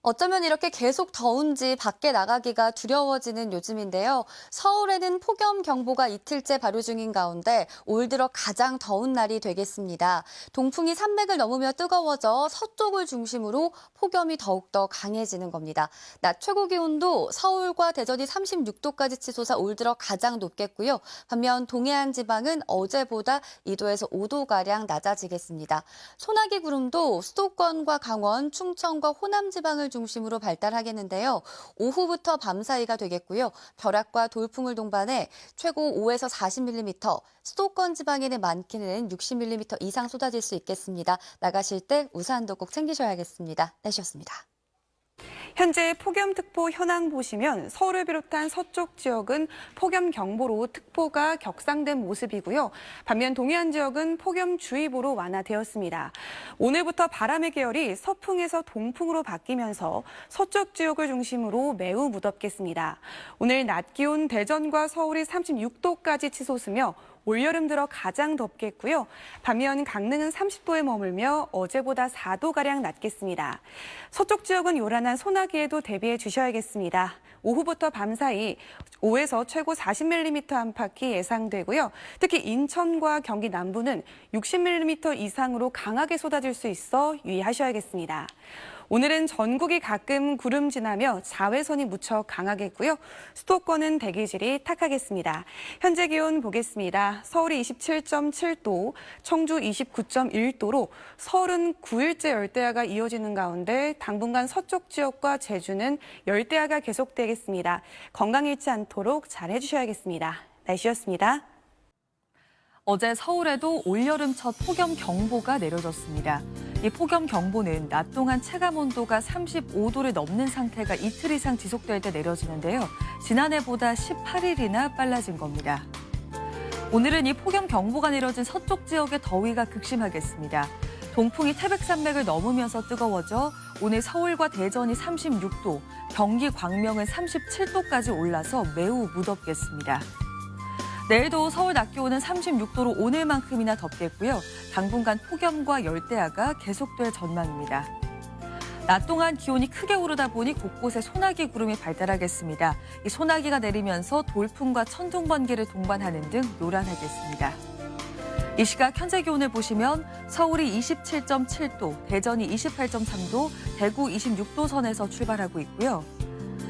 어쩌면 이렇게 계속 더운지 밖에 나가기가 두려워지는 요즘인데요. 서울에는 폭염경보가 이틀째 발효 중인 가운데 올 들어 가장 더운 날이 되겠습니다. 동풍이 산맥을 넘으며 뜨거워져 서쪽을 중심으로 폭염이 더욱더 강해지는 겁니다. 낮 최고 기온도 서울과 대전이 36도까지 치솟아 올 들어 가장 높겠고요. 반면 동해안 지방은 어제보다 2도에서 5도가량 낮아지겠습니다. 소나기 구름도 수도권과 강원, 충청과 호남 지방을 중심으로 발달하겠는데요. 오후부터 밤 사이가 되겠고요. 벼락과 돌풍을 동반해 최고 5에서 40mm, 수도권 지방에는 많게는 60mm 이상 쏟아질 수 있겠습니다. 나가실 때 우산도 꼭 챙기셔야겠습니다. 날씨였습니다. 현재 폭염특보 현황 보시면 서울을 비롯한 서쪽 지역은 폭염경보로 특보가 격상된 모습이고요. 반면 동해안 지역은 폭염주의보로 완화되었습니다. 오늘부터 바람의 계열이 서풍에서 동풍으로 바뀌면서 서쪽 지역을 중심으로 매우 무덥겠습니다. 오늘 낮 기온 대전과 서울이 36도까지 치솟으며 올여름 들어 가장 덥겠고요. 반면 강릉은 30도에 머물며 어제보다 4도가량 낮겠습니다. 서쪽 지역은 요란한 소나기에도 대비해 주셔야겠습니다. 오후부터 밤 사이 5에서 최고 40mm 안팎이 예상되고요. 특히 인천과 경기 남부는 60mm 이상으로 강하게 쏟아질 수 있어 유의하셔야겠습니다. 오늘은 전국이 가끔 구름 지나며 자외선이 무척 강하겠고요. 수도권은 대기질이 탁하겠습니다. 현재 기온 보겠습니다. 서울이 27.7도, 청주 29.1도로 서울은 9일째 열대야가 이어지는 가운데 당분간 서쪽 지역과 제주는 열대야가 계속되겠습니다. 건강 잃지 않도록 잘 해주셔야겠습니다. 날씨였습니다. 어제 서울에도 올여름 첫 폭염경보가 내려졌습니다. 이 폭염경보는 낮 동안 체감온도가 35도를 넘는 상태가 이틀 이상 지속될 때 내려지는데요. 지난해보다 18일이나 빨라진 겁니다. 오늘은 이 폭염경보가 내려진 서쪽 지역의 더위가 극심하겠습니다. 동풍이 태백산맥을 넘으면서 뜨거워져 오늘 서울과 대전이 36도, 경기 광명은 37도까지 올라서 매우 무덥겠습니다. 내일도 서울 낮 기온은 36도로 오늘만큼이나 덥겠고요. 당분간 폭염과 열대야가 계속될 전망입니다. 낮 동안 기온이 크게 오르다 보니 곳곳에 소나기 구름이 발달하겠습니다. 이 소나기가 내리면서 돌풍과 천둥 번개를 동반하는 등 요란하겠습니다. 이 시각 현재 기온을 보시면 서울이 27.7도, 대전이 28.3도, 대구 26도 선에서 출발하고 있고요.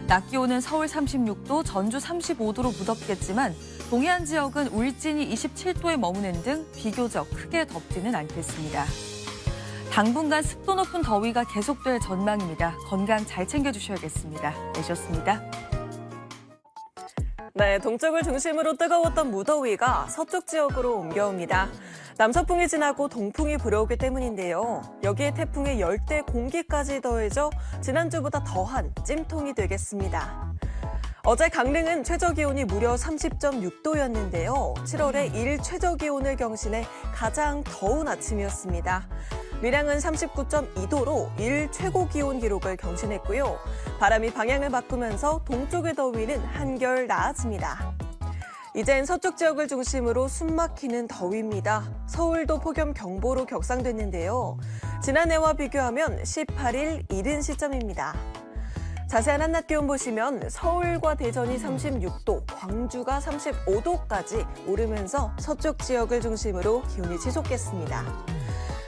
낮 기온은 서울 36도, 전주 35도로 무덥겠지만 동해안 지역은 울진이 27도에 머무는 등 비교적 크게 덥지는 않겠습니다. 당분간 습도 높은 더위가 계속될 전망입니다. 건강 잘 챙겨주셔야겠습니다. 내셨습니다. 네, 동쪽을 중심으로 뜨거웠던 무더위가 서쪽 지역으로 옮겨옵니다. 남서풍이 지나고 동풍이 불어오기 때문인데요. 여기에 태풍의 열대 공기까지 더해져 지난주보다 더한 찜통이 되겠습니다. 어제 강릉은 최저기온이 무려 30.6도였는데요. 7월의 일 최저기온을 경신해 가장 더운 아침이었습니다. 밀양은 39.2도로 일 최고기온 기록을 경신했고요. 바람이 방향을 바꾸면서 동쪽의 더위는 한결 나아집니다. 이젠 서쪽 지역을 중심으로 숨막히는 더위입니다. 서울도 폭염경보로 격상됐는데요. 지난해와 비교하면 18일 이른 시점입니다. 자세한 한낮 기온 보시면 서울과 대전이 36도, 광주가 35도까지 오르면서 서쪽 지역을 중심으로 기온이 치솟겠습니다.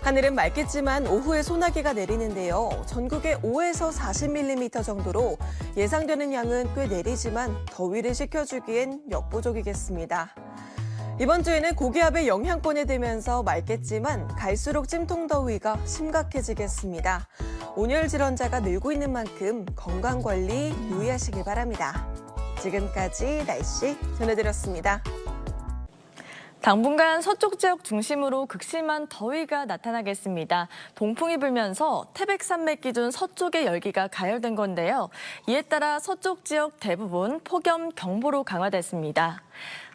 하늘은 맑겠지만 오후에 소나기가 내리는데요. 전국에 5에서 40mm 정도로 예상되는 양은 꽤 내리지만 더위를 식혀주기엔 역부족이겠습니다. 이번 주에는 고기압의 영향권이 되면서 맑겠지만 갈수록 찜통더위가 심각해지겠습니다. 온열 질환자가 늘고 있는 만큼 건강관리 유의하시길 바랍니다. 지금까지 날씨 전해드렸습니다. 당분간 서쪽 지역 중심으로 극심한 더위가 나타나겠습니다. 동풍이 불면서 태백산맥 기준 서쪽의 열기가 가열된 건데요. 이에 따라 서쪽 지역 대부분 폭염경보로 강화됐습니다.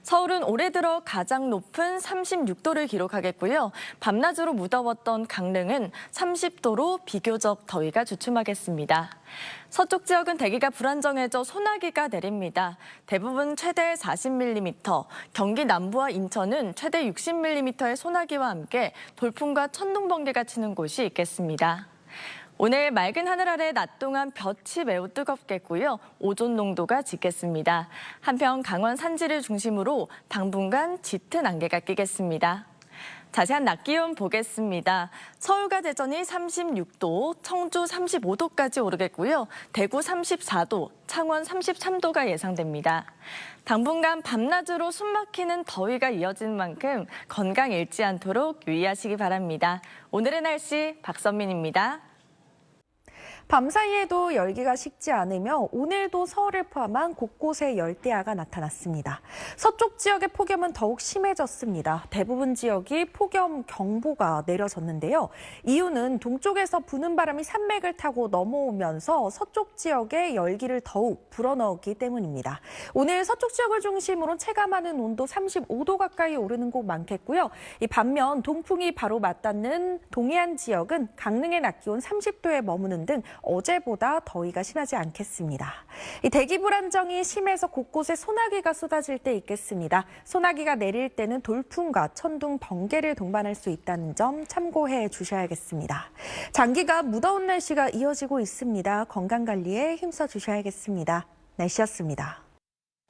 서울은 올해 들어 가장 높은 36도를 기록하겠고요. 밤낮으로 무더웠던 강릉은 30도로 비교적 더위가 주춤하겠습니다. 서쪽 지역은 대기가 불안정해져 소나기가 내립니다. 대부분 최대 40mm, 경기 남부와 인천은 최대 60mm의 소나기와 함께 돌풍과 천둥 번개가 치는 곳이 있겠습니다. 오늘 맑은 하늘 아래 낮 동안 볕이 매우 뜨겁겠고요. 오존 농도가 짙겠습니다. 한편 강원 산지를 중심으로 당분간 짙은 안개가 끼겠습니다. 자세한 낮 기온 보겠습니다. 서울과 대전이 36도, 청주 35도까지 오르겠고요. 대구 34도, 창원 33도가 예상됩니다. 당분간 밤낮으로 숨막히는 더위가 이어지는 만큼 건강 잃지 않도록 유의하시기 바랍니다. 오늘의 날씨 박선민입니다. 밤사이에도 열기가 식지 않으며 오늘도 서울을 포함한 곳곳에 열대야가 나타났습니다. 서쪽 지역의 폭염은 더욱 심해졌습니다. 대부분 지역이 폭염 경보가 내려졌는데요. 이유는 동쪽에서 부는 바람이 산맥을 타고 넘어오면서 서쪽 지역에 열기를 더욱 불어넣었기 때문입니다. 오늘 서쪽 지역을 중심으로 체감하는 온도 35도 가까이 오르는 곳 많겠고요. 이 반면 동풍이 바로 맞닿는 동해안 지역은 강릉의 낮 기온 30도에 머무는 등 어제보다 더위가 심하지 않겠습니다. 이 대기 불안정이 심해서 곳곳에 소나기가 쏟아질 때 있겠습니다. 소나기가 내릴 때는 돌풍과 천둥, 번개를 동반할 수 있다는 점 참고해 주셔야겠습니다. 장기간 무더운 날씨가 이어지고 있습니다. 건강관리에 힘써 주셔야겠습니다. 날씨였습니다.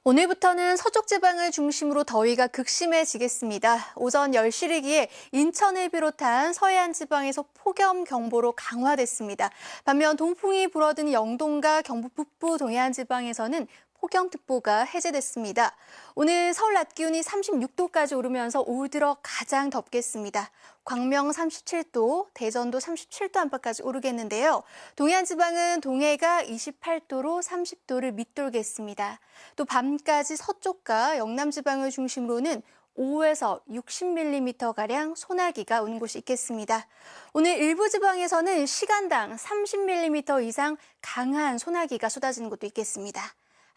오늘부터는 서쪽 지방을 중심으로 더위가 극심해지겠습니다. 오전 10시이기에 인천을 비롯한 서해안 지방에서 폭염 경보로 강화됐습니다. 반면 동풍이 불어든 영동과 경북 북부 동해안 지방에서는 폭염특보가 해제됐습니다. 오늘 서울 낮 기온이 36도까지 오르면서 올 들어 가장 덥겠습니다. 광명 37도, 대전도 37도 안팎까지 오르겠는데요. 동해안 지방은 동해가 28도로 30도를 밑돌겠습니다. 또 밤까지 서쪽과 영남 지방을 중심으로는 5에서 60mm가량 소나기가 오는 곳이 있겠습니다. 오늘 일부 지방에서는 시간당 30mm 이상 강한 소나기가 쏟아지는 곳도 있겠습니다.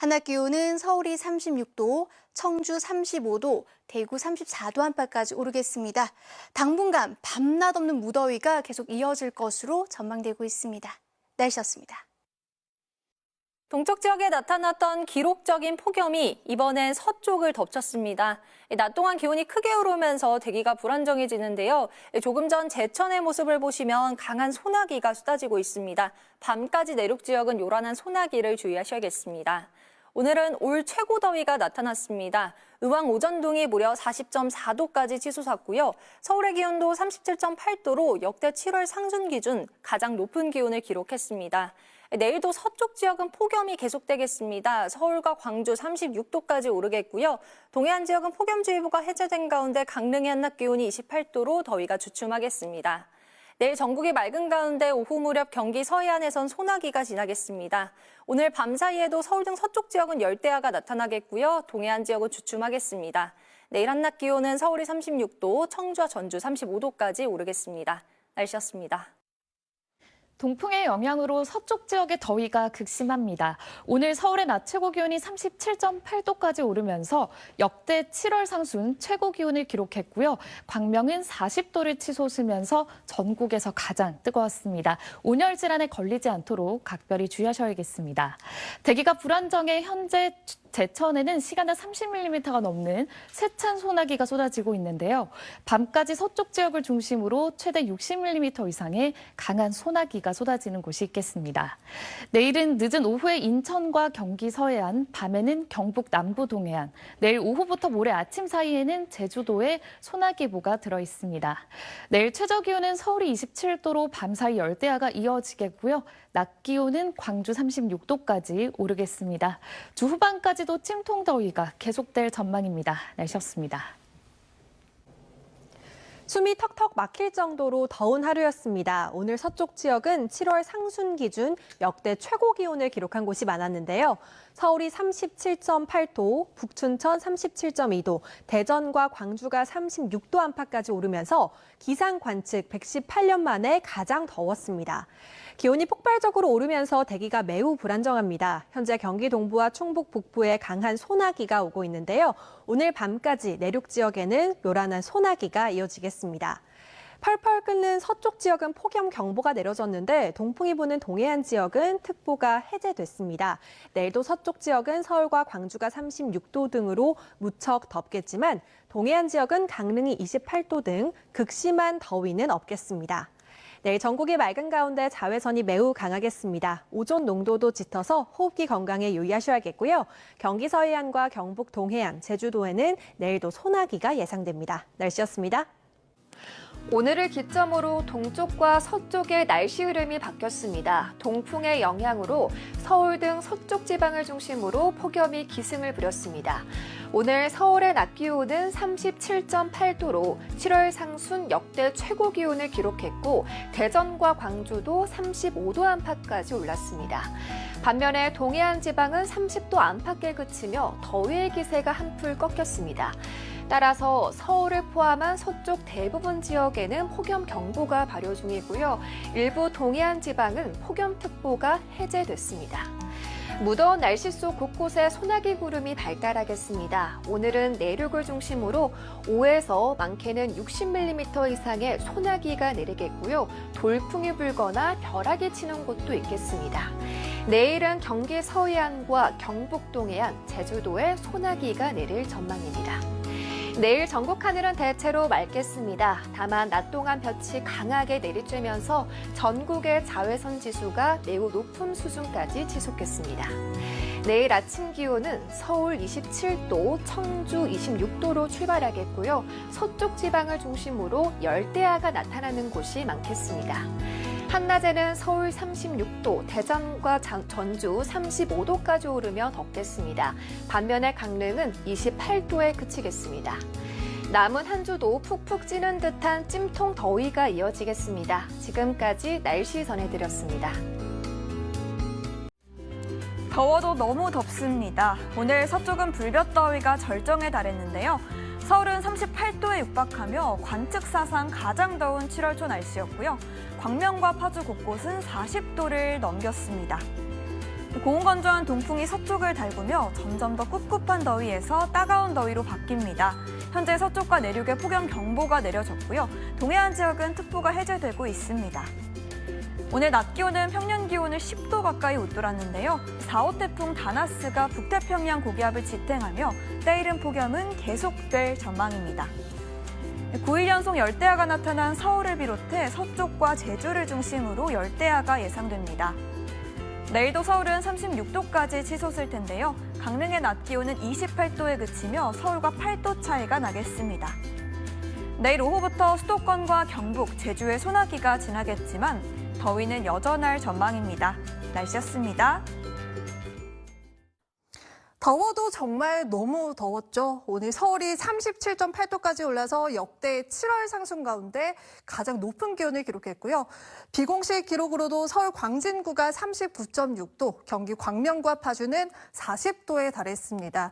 한낮 기온은 서울이 36도, 청주 35도, 대구 34도 안팎까지 오르겠습니다. 당분간 밤낮 없는 무더위가 계속 이어질 것으로 전망되고 있습니다. 날씨였습니다. 동쪽 지역에 나타났던 기록적인 폭염이 이번엔 서쪽을 덮쳤습니다. 낮 동안 기온이 크게 오르면서 대기가 불안정해지는데요. 조금 전 제천의 모습을 보시면 강한 소나기가 쏟아지고 있습니다. 밤까지 내륙 지역은 요란한 소나기를 주의하셔야겠습니다. 오늘은 올 최고 더위가 나타났습니다. 의왕 오전동이 무려 40.4도까지 치솟았고요. 서울의 기온도 37.8도로 역대 7월 상旬 기준 가장 높은 기온을 기록했습니다. 내일도 서쪽 지역은 폭염이 계속되겠습니다. 서울과 광주 36도까지 오르겠고요. 동해안 지역은 폭염주의보가 해제된 가운데 강릉의 한낮 기온이 28도로 더위가 주춤하겠습니다. 내일 전국이 맑은 가운데 오후 무렵 경기 서해안에선 소나기가 지나겠습니다. 오늘 밤 사이에도 서울 등 서쪽 지역은 열대야가 나타나겠고요. 동해안 지역은 주춤하겠습니다. 내일 한낮 기온은 서울이 36도, 청주와 전주 35도까지 오르겠습니다. 날씨였습니다. 동풍의 영향으로 서쪽 지역의 더위가 극심합니다. 오늘 서울의 낮 최고 기온이 37.8도까지 오르면서 역대 7월 상순 최고 기온을 기록했고요. 광명은 40도를 치솟으면서 전국에서 가장 뜨거웠습니다. 온열 질환에 걸리지 않도록 각별히 주의하셔야겠습니다. 대기가 불안정해 현재 제천에는 시간당 30mm가 넘는 세찬 소나기가 쏟아지고 있는데요. 밤까지 서쪽 지역을 중심으로 최대 60mm 이상의 강한 소나기가 쏟아지는 곳이 있겠습니다. 내일은 늦은 오후에 인천과 경기 서해안, 밤에는 경북 남부 동해안, 내일 오후부터 모레 아침 사이에는 제주도에 소나기보가 들어 있습니다. 내일 최저 기온은 서울이 27도로 밤사이 열대야가 이어지겠고요. 낮 기온은 광주 36도까지 오르겠습니다. 주 후반까지도 찜통 더위가 계속될 전망입니다. 날씨였습니다. 숨이 턱턱 막힐 정도로 더운 하루였습니다. 오늘 서쪽 지역은 7월 상순 기준 역대 최고 기온을 기록한 곳이 많았는데요. 서울이 37.8도, 북춘천 37.2도, 대전과 광주가 36도 안팎까지 오르면서 기상 관측 118년 만에 가장 더웠습니다. 기온이 폭발적으로 오르면서 대기가 매우 불안정합니다. 현재 경기 동부와 충북 북부에 강한 소나기가 오고 있는데요. 오늘 밤까지 내륙 지역에는 요란한 소나기가 이어지겠습니다. 펄펄 끓는 서쪽 지역은 폭염 경보가 내려졌는데 동풍이 부는 동해안 지역은 특보가 해제됐습니다. 내일도 서쪽 지역은 서울과 광주가 36도 등으로 무척 덥겠지만 동해안 지역은 강릉이 28도 등 극심한 더위는 없겠습니다. 내일 전국이 맑은 가운데 자외선이 매우 강하겠습니다. 오존 농도도 짙어서 호흡기 건강에 유의하셔야겠고요. 경기 서해안과 경북 동해안, 제주도에는 내일도 소나기가 예상됩니다. 날씨였습니다. 오늘을 기점으로 동쪽과 서쪽의 날씨 흐름이 바뀌었습니다. 동풍의 영향으로 서울 등 서쪽 지방을 중심으로 폭염이 기승을 부렸습니다. 오늘 서울의 낮 기온은 37.8도로 7월 상순 역대 최고 기온을 기록했고 대전과 광주도 35도 안팎까지 올랐습니다. 반면에 동해안 지방은 30도 안팎에 그치며 더위의 기세가 한풀 꺾였습니다. 따라서 서울을 포함한 서쪽 대부분 지역에는 폭염경보가 발효 중이고요. 일부 동해안 지방은 폭염특보가 해제됐습니다. 무더운 날씨 속 곳곳에 소나기 구름이 발달하겠습니다. 오늘은 내륙을 중심으로 5에서 많게는 60mm 이상의 소나기가 내리겠고요. 돌풍이 불거나 벼락이 치는 곳도 있겠습니다. 내일은 경기 서해안과 경북 동해안, 제주도에 소나기가 내릴 전망입니다. 내일 전국 하늘은 대체로 맑겠습니다. 다만 낮 동안 볕이 강하게 내리쬐면서 전국의 자외선 지수가 매우 높은 수준까지 지속했습니다. 내일 아침 기온은 서울 27도, 청주 26도로 출발하겠고요. 서쪽 지방을 중심으로 열대야가 나타나는 곳이 많겠습니다. 한낮에는 서울 36도, 대전과 전주 35도까지 오르며 덥겠습니다. 반면에 강릉은 28도에 그치겠습니다. 남은 한 주도 푹푹 찌는 듯한 찜통 더위가 이어지겠습니다. 지금까지 날씨 전해드렸습니다. 더워도 너무 덥습니다. 오늘 서쪽은 불볕더위가 절정에 달했는데요. 서울은 38도에 육박하며 관측사상 가장 더운 7월 초 날씨였고요. 광명과 파주 곳곳은 40도를 넘겼습니다. 고온건조한 동풍이 서쪽을 달구며 점점 더 꿉꿉한 더위에서 따가운 더위로 바뀝니다. 현재 서쪽과 내륙에 폭염경보가 내려졌고요. 동해안 지역은 특보가 해제되고 있습니다. 오늘 낮 기온은 평년 기온을 10도 가까이 웃돌았는데요. 4호 태풍 다나스가 북태평양 고기압을 지탱하며 때이른 폭염은 계속될 전망입니다. 9일 연속 열대야가 나타난 서울을 비롯해 서쪽과 제주를 중심으로 열대야가 예상됩니다. 내일도 서울은 36도까지 치솟을 텐데요. 강릉의 낮 기온은 28도에 그치며 서울과 8도 차이가 나겠습니다. 내일 오후부터 수도권과 경북, 제주에 소나기가 지나겠지만 더위는 여전할 전망입니다. 날씨였습니다. 더워도 정말 너무 더웠죠. 오늘 서울이 37.8도까지 올라서 역대 7월 상순 가운데 가장 높은 기온을 기록했고요. 비공식 기록으로도 서울 광진구가 39.6도, 경기 광명과 파주는 40도에 달했습니다.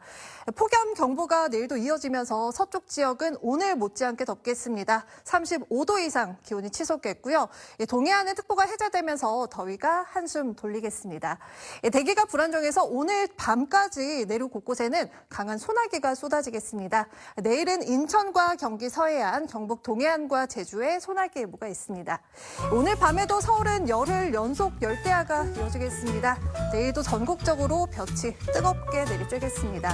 폭염경보가 내일도 이어지면서 서쪽 지역은 오늘 못지않게 덥겠습니다. 35도 이상 기온이 치솟겠고요. 동해안은 특보가 해제되면서 더위가 한숨 돌리겠습니다. 대기가 불안정해서 오늘 밤까지 내륙 곳곳에는 강한 소나기가 쏟아지겠습니다. 내일은 인천과 경기 서해안, 경북 동해안과 제주에 소나기 예보가 있습니다. 오늘 밤에도 서울은 열흘 연속 열대야가 이어지겠습니다. 내일도 전국적으로 볕이 뜨겁게 내리쬐겠습니다.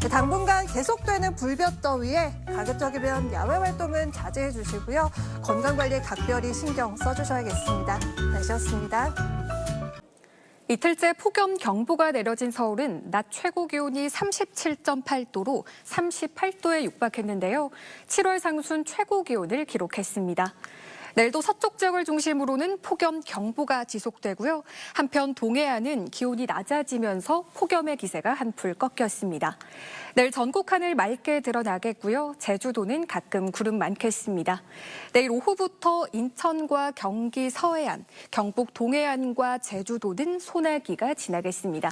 당분간 계속되는 불볕더위에 가급적이면 야외 활동은 자제해 주시고요. 건강관리에 각별히 신경 써주셔야겠습니다. 날씨였습니다. 이틀째 폭염경보가 내려진 서울은 낮 최고 기온이 37.8도로 38도에 육박했는데요. 7월 상순 최고 기온을 기록했습니다. 내일도 서쪽 지역을 중심으로는 폭염경보가 지속되고요. 한편 동해안은 기온이 낮아지면서 폭염의 기세가 한풀 꺾였습니다. 내일 전국 하늘 맑게 드러나겠고요. 제주도는 가끔 구름 많겠습니다. 내일 오후부터 인천과 경기 서해안, 경북 동해안과 제주도는 소나기가 지나겠습니다.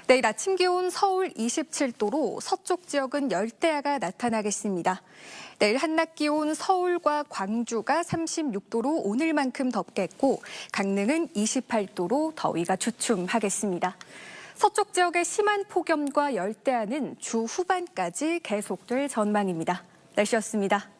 내일 아침 기온 서울 27도로 서쪽 지역은 열대야가 나타나겠습니다. 내일 한낮 기온 서울과 광주가 36도로 오늘만큼 덥겠고 강릉은 28도로 더위가 주춤하겠습니다. 서쪽 지역의 심한 폭염과 열대야는 주 후반까지 계속될 전망입니다. 날씨였습니다.